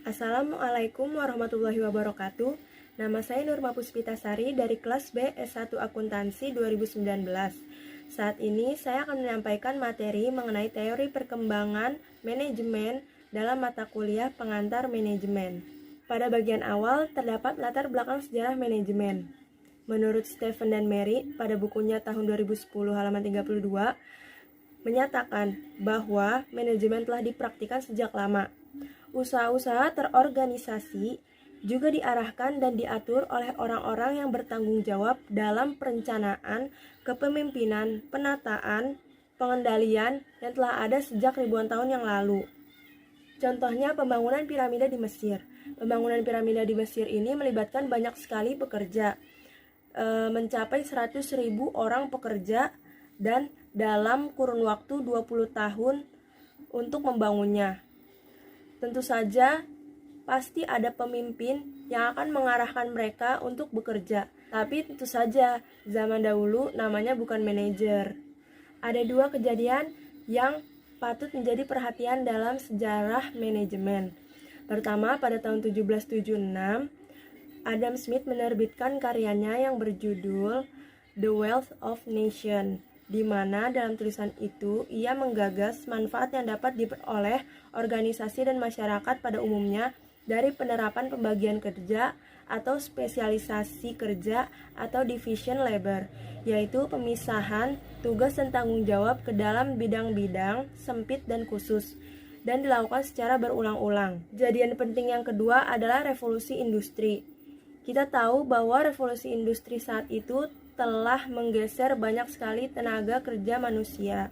Assalamualaikum warahmatullahi wabarakatuh. Nama saya Nurma Puspitasari dari kelas B S1 Akuntansi 2019. Saat ini saya akan menyampaikan materi mengenai teori perkembangan manajemen dalam mata kuliah pengantar manajemen. Pada bagian awal terdapat latar belakang sejarah manajemen. Menurut Stephen dan Mary pada bukunya tahun 2010 halaman 32 menyatakan bahwa manajemen telah dipraktikkan sejak lama. Usaha-usaha terorganisasi juga diarahkan dan diatur oleh orang-orang yang bertanggung jawab dalam perencanaan, kepemimpinan, penataan, pengendalian yang telah ada sejak ribuan tahun yang lalu. Contohnya pembangunan piramida di Mesir. Pembangunan piramida di Mesir ini melibatkan banyak sekali pekerja, mencapai 100.000 orang pekerja dan dalam kurun waktu 20 tahun untuk membangunnya. Tentu saja pasti ada pemimpin yang akan mengarahkan mereka untuk bekerja. Tapi tentu saja zaman dahulu namanya bukan manajer. Ada dua kejadian yang patut menjadi perhatian dalam sejarah manajemen. Pertama, pada tahun 1776, Adam Smith menerbitkan karyanya yang berjudul The Wealth of Nations, di mana dalam tulisan itu ia menggagas manfaat yang dapat diperoleh organisasi dan masyarakat pada umumnya dari penerapan pembagian kerja atau spesialisasi kerja atau division labor, yaitu pemisahan tugas dan tanggung jawab ke dalam bidang-bidang sempit dan khusus, dan dilakukan secara berulang-ulang. Kejadian penting yang kedua adalah revolusi industri. Kita tahu bahwa revolusi industri saat itu telah menggeser banyak sekali tenaga kerja manusia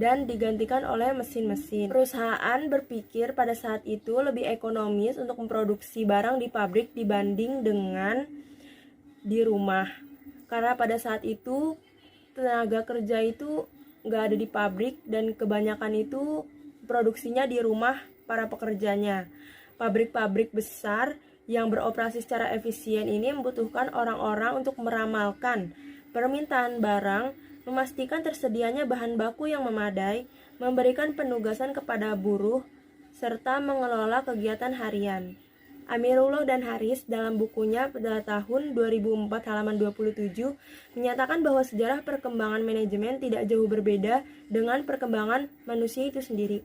dan digantikan oleh mesin-mesin. Perusahaan berpikir pada saat itu lebih ekonomis untuk memproduksi barang di pabrik dibanding dengan di rumah. Karena pada saat itu tenaga kerja itu nggak ada di pabrik dan kebanyakan itu produksinya di rumah para pekerjanya. Pabrik-pabrik besar yang beroperasi secara efisien ini membutuhkan orang-orang untuk meramalkan permintaan barang, memastikan tersedianya bahan baku yang memadai, memberikan penugasan kepada buruh, serta mengelola kegiatan harian. Amirullah dan Haris dalam bukunya pada tahun 2004 halaman 27 menyatakan bahwa sejarah perkembangan manajemen tidak jauh berbeda dengan perkembangan manusia itu sendiri.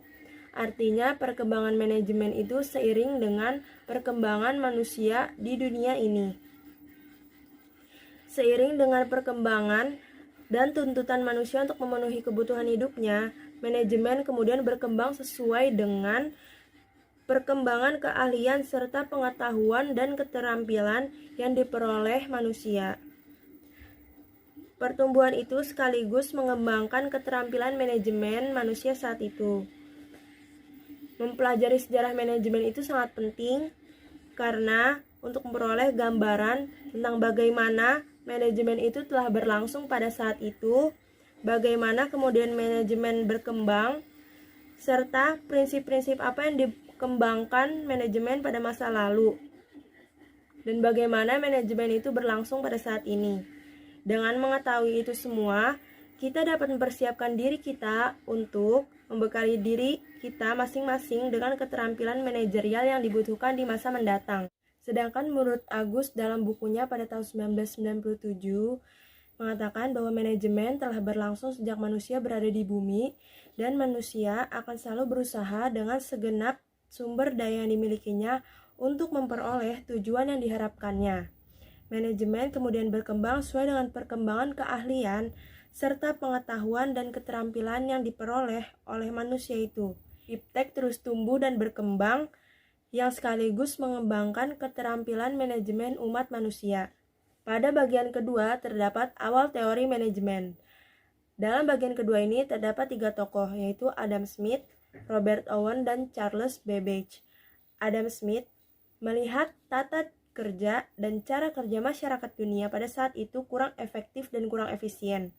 Artinya perkembangan manajemen itu seiring dengan perkembangan manusia di dunia ini. Seiring dengan perkembangan dan tuntutan manusia untuk memenuhi kebutuhan hidupnya, manajemen kemudian berkembang sesuai dengan perkembangan keahlian serta pengetahuan dan keterampilan yang diperoleh manusia. Pertumbuhan itu sekaligus mengembangkan keterampilan manajemen manusia saat itu. Mempelajari sejarah manajemen itu sangat penting karena untuk memperoleh gambaran tentang bagaimana manajemen itu telah berlangsung pada saat itu, bagaimana kemudian manajemen berkembang, serta prinsip-prinsip apa yang dikembangkan manajemen pada masa lalu, dan bagaimana manajemen itu berlangsung pada saat ini. Dengan mengetahui itu semua, kita dapat mempersiapkan diri kita untuk membekali diri kita masing-masing dengan keterampilan manajerial yang dibutuhkan di masa mendatang. Sedangkan menurut Agus dalam bukunya pada tahun 1997 mengatakan bahwa manajemen telah berlangsung sejak manusia berada di bumi dan manusia akan selalu berusaha dengan segenap sumber daya yang dimilikinya untuk memperoleh tujuan yang diharapkannya. Manajemen kemudian berkembang sesuai dengan perkembangan keahlian serta pengetahuan dan keterampilan yang diperoleh oleh manusia itu. Iptek terus tumbuh dan berkembang yang sekaligus mengembangkan keterampilan manajemen umat manusia. Pada bagian kedua terdapat awal teori manajemen. Dalam bagian kedua ini terdapat 3 tokoh, yaitu Adam Smith, Robert Owen, dan Charles Babbage. Adam Smith melihat tata kerja dan cara kerja masyarakat dunia pada saat itu kurang efektif dan kurang efisien,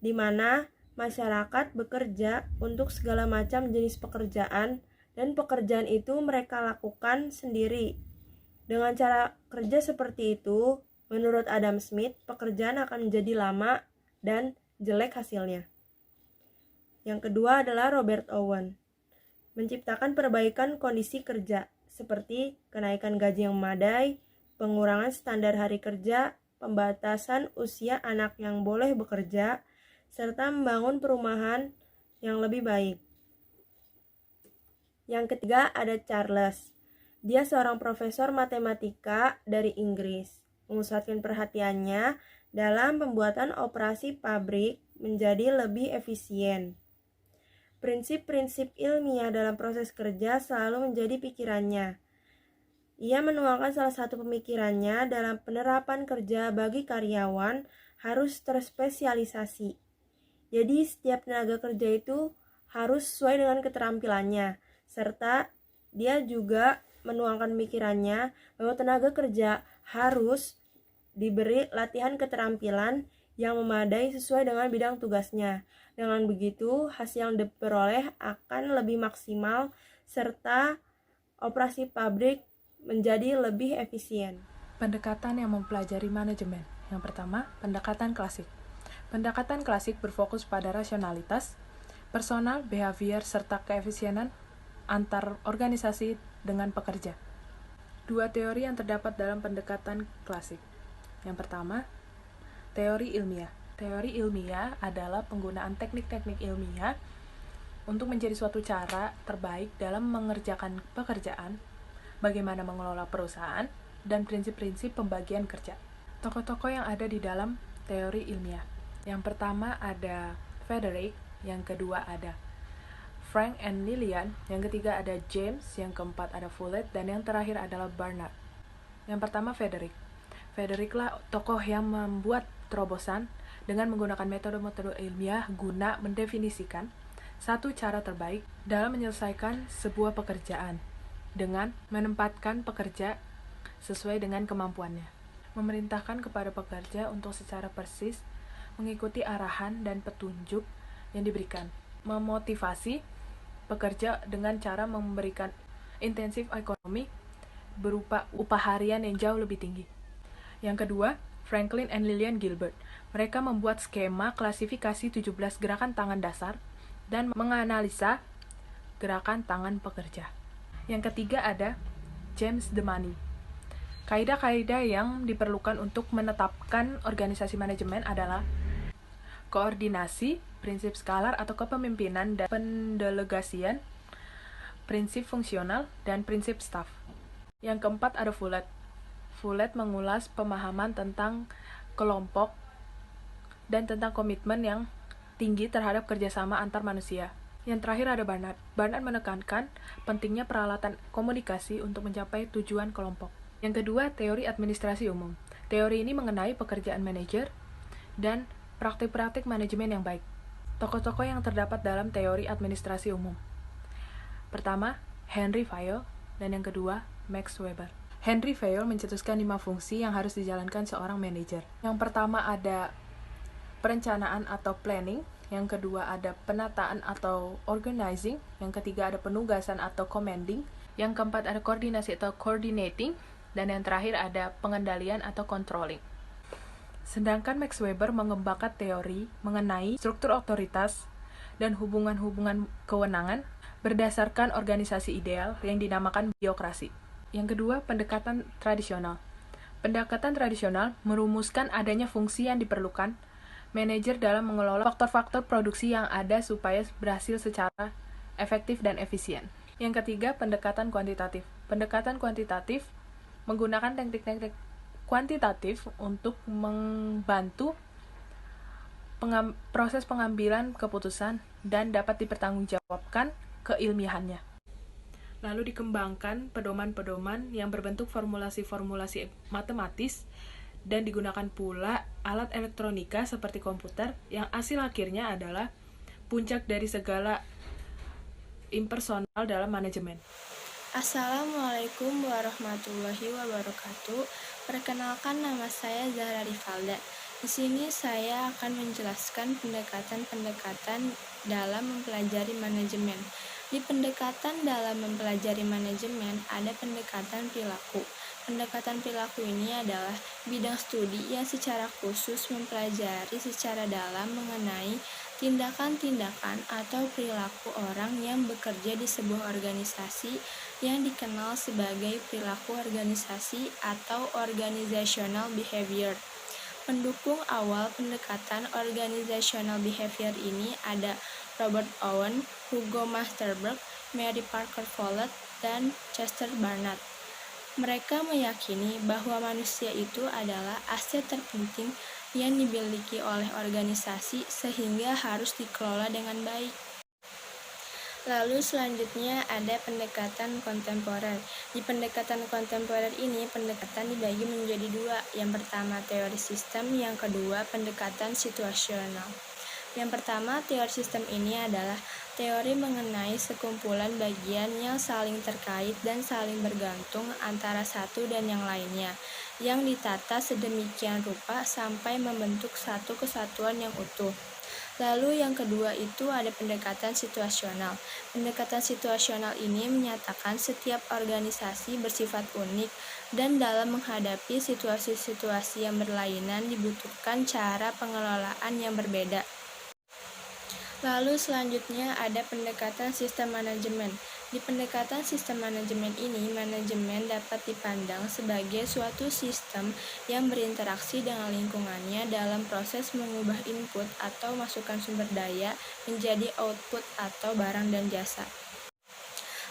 di mana masyarakat bekerja untuk segala macam jenis pekerjaan dan pekerjaan itu mereka lakukan sendiri. Dengan cara kerja seperti itu, menurut Adam Smith, pekerjaan akan menjadi lama dan jelek hasilnya. Yang kedua adalah Robert Owen. menciptakan perbaikan kondisi kerja, seperti kenaikan gaji yang memadai, pengurangan standar hari kerja, pembatasan usia anak yang boleh bekerja, serta membangun perumahan yang lebih baik. Yang ketiga ada Charles. Dia seorang profesor matematika dari Inggris, mengusatkan perhatiannya dalam pembuatan operasi pabrik menjadi lebih efisien. Prinsip-prinsip ilmiah dalam proses kerja selalu menjadi pikirannya. Ia menuangkan salah satu pemikirannya dalam penerapan kerja bagi karyawan harus terspesialisasi. Jadi setiap tenaga kerja itu harus sesuai dengan keterampilannya, serta dia juga menuangkan pemikirannya bahwa tenaga kerja harus diberi latihan keterampilan yang memadai sesuai dengan bidang tugasnya. Dengan begitu, hasil yang diperoleh akan lebih maksimal serta operasi pabrik menjadi lebih efisien. Pendekatan yang mempelajari manajemen. Yang pertama, pendekatan klasik. Pendekatan klasik berfokus pada rasionalitas, personal, behavior, serta keefisienan antar organisasi dengan pekerja. Dua teori yang terdapat dalam pendekatan klasik. Yang pertama, teori ilmiah. Teori ilmiah adalah penggunaan teknik-teknik ilmiah untuk menjadi suatu cara terbaik dalam mengerjakan pekerjaan, bagaimana mengelola perusahaan, dan prinsip-prinsip pembagian kerja. Tokoh-tokoh yang ada di dalam teori ilmiah. Yang pertama ada Frederick, yang kedua ada Frank and Lillian, yang ketiga ada James, yang keempat ada Follett, dan yang terakhir adalah Barnard. Yang pertama Frederick. Fredericklah tokoh yang membuat terobosan dengan menggunakan metode-metode ilmiah guna mendefinisikan satu cara terbaik dalam menyelesaikan sebuah pekerjaan dengan menempatkan pekerja sesuai dengan kemampuannya. Memerintahkan kepada pekerja untuk secara persis mengikuti arahan dan petunjuk yang diberikan. Memotivasi pekerja dengan cara memberikan intensif ekonomi berupa upah harian yang jauh lebih tinggi. Yang kedua, Franklin and Lillian Gilbert. Mereka membuat skema klasifikasi 17 gerakan tangan dasar dan menganalisa gerakan tangan pekerja. Yang ketiga ada James Demany. Kaidah-kaidah yang diperlukan untuk menetapkan organisasi manajemen adalah koordinasi, prinsip skalar atau kepemimpinan dan pendelegasian, prinsip fungsional, dan prinsip staff. Yang keempat ada Follett. Follett mengulas pemahaman tentang kelompok dan tentang komitmen yang tinggi terhadap kerjasama antar manusia. Yang terakhir ada Barnard. Barnard menekankan pentingnya peralatan komunikasi untuk mencapai tujuan kelompok. Yang kedua, teori administrasi umum. Teori ini mengenai pekerjaan manajer dan praktik-praktik manajemen yang baik. Tokoh-tokoh yang terdapat dalam teori administrasi umum. Pertama, Henry Fayol, dan yang kedua, Max Weber. Henry Fayol mencetuskan 5 fungsi yang harus dijalankan seorang manajer. Yang pertama ada perencanaan atau planning, yang kedua ada penataan atau organizing, yang ketiga ada penugasan atau commanding, yang keempat ada koordinasi atau coordinating, dan yang terakhir ada pengendalian atau controlling. Sedangkan Max Weber mengembangkan teori mengenai struktur otoritas dan hubungan-hubungan kewenangan berdasarkan organisasi ideal yang dinamakan biokrasi. Yang kedua, pendekatan tradisional. Pendekatan tradisional merumuskan adanya fungsi yang diperlukan manajer dalam mengelola faktor-faktor produksi yang ada supaya berhasil secara efektif dan efisien. Yang ketiga, pendekatan kuantitatif. Pendekatan kuantitatif menggunakan teknik-teknik kuantitatif untuk membantu proses pengambilan keputusan dan dapat dipertanggungjawabkan keilmiahannya. Lalu dikembangkan pedoman-pedoman yang berbentuk formulasi-formulasi matematis dan digunakan pula alat elektronika seperti komputer yang hasil akhirnya adalah puncak dari segala impersonal dalam manajemen. Assalamualaikum warahmatullahi wabarakatuh. Perkenalkan, nama saya Zahra Rifalda. Di sini saya akan menjelaskan pendekatan-pendekatan dalam mempelajari manajemen. Di pendekatan dalam mempelajari manajemen ada pendekatan perilaku. Pendekatan perilaku ini adalah bidang studi yang secara khusus mempelajari secara dalam mengenai tindakan-tindakan atau perilaku orang yang bekerja di sebuah organisasi yang dikenal sebagai perilaku organisasi atau organizational behavior. Pendukung awal pendekatan organizational behavior ini ada Robert Owen, Hugo Masterberg, Mary Parker Follett, dan Chester Barnard. Mereka meyakini bahwa manusia itu adalah aset terpenting yang dimiliki oleh organisasi sehingga harus dikelola dengan baik. Lalu selanjutnya ada pendekatan kontemporer. Di pendekatan kontemporer ini, pendekatan dibagi menjadi dua. Yang pertama teori sistem, yang kedua pendekatan situasional. Yang pertama, teori sistem ini adalah teori mengenai sekumpulan bagian yang saling terkait dan saling bergantung antara satu dan yang lainnya, yang ditata sedemikian rupa sampai membentuk satu kesatuan yang utuh. Lalu yang kedua itu ada pendekatan situasional. Pendekatan situasional ini menyatakan setiap organisasi bersifat unik dan dalam menghadapi situasi-situasi yang berlainan dibutuhkan cara pengelolaan yang berbeda. Lalu selanjutnya ada pendekatan sistem manajemen. Di pendekatan sistem manajemen ini, manajemen dapat dipandang sebagai suatu sistem yang berinteraksi dengan lingkungannya dalam proses mengubah input atau masukan sumber daya menjadi output atau barang dan jasa.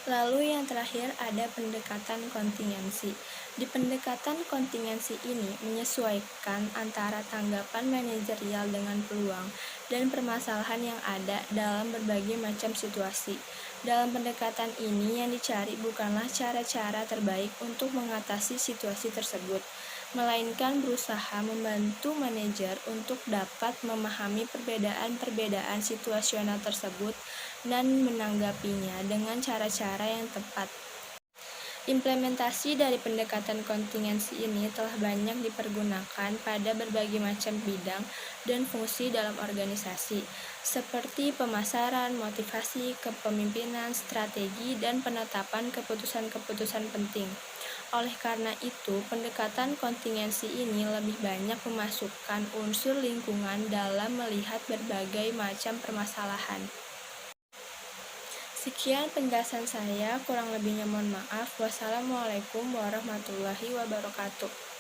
Lalu yang terakhir ada pendekatan kontingensi. Di pendekatan kontingensi ini menyesuaikan antara tanggapan manajerial dengan peluang dan permasalahan yang ada dalam berbagai macam situasi. Dalam pendekatan ini yang dicari bukanlah cara-cara terbaik untuk mengatasi situasi tersebut, melainkan berusaha membantu manajer untuk dapat memahami perbedaan-perbedaan situasional tersebut dan menanggapinya dengan cara-cara yang tepat. Implementasi dari pendekatan kontingensi ini telah banyak dipergunakan pada berbagai macam bidang dan fungsi dalam organisasi, seperti pemasaran, motivasi, kepemimpinan, strategi, dan penetapan keputusan-keputusan penting. Oleh karena itu, pendekatan kontingensi ini lebih banyak memasukkan unsur lingkungan dalam melihat berbagai macam permasalahan. Sekian penjelasan saya, kurang lebihnya mohon maaf. Wassalamualaikum warahmatullahi wabarakatuh.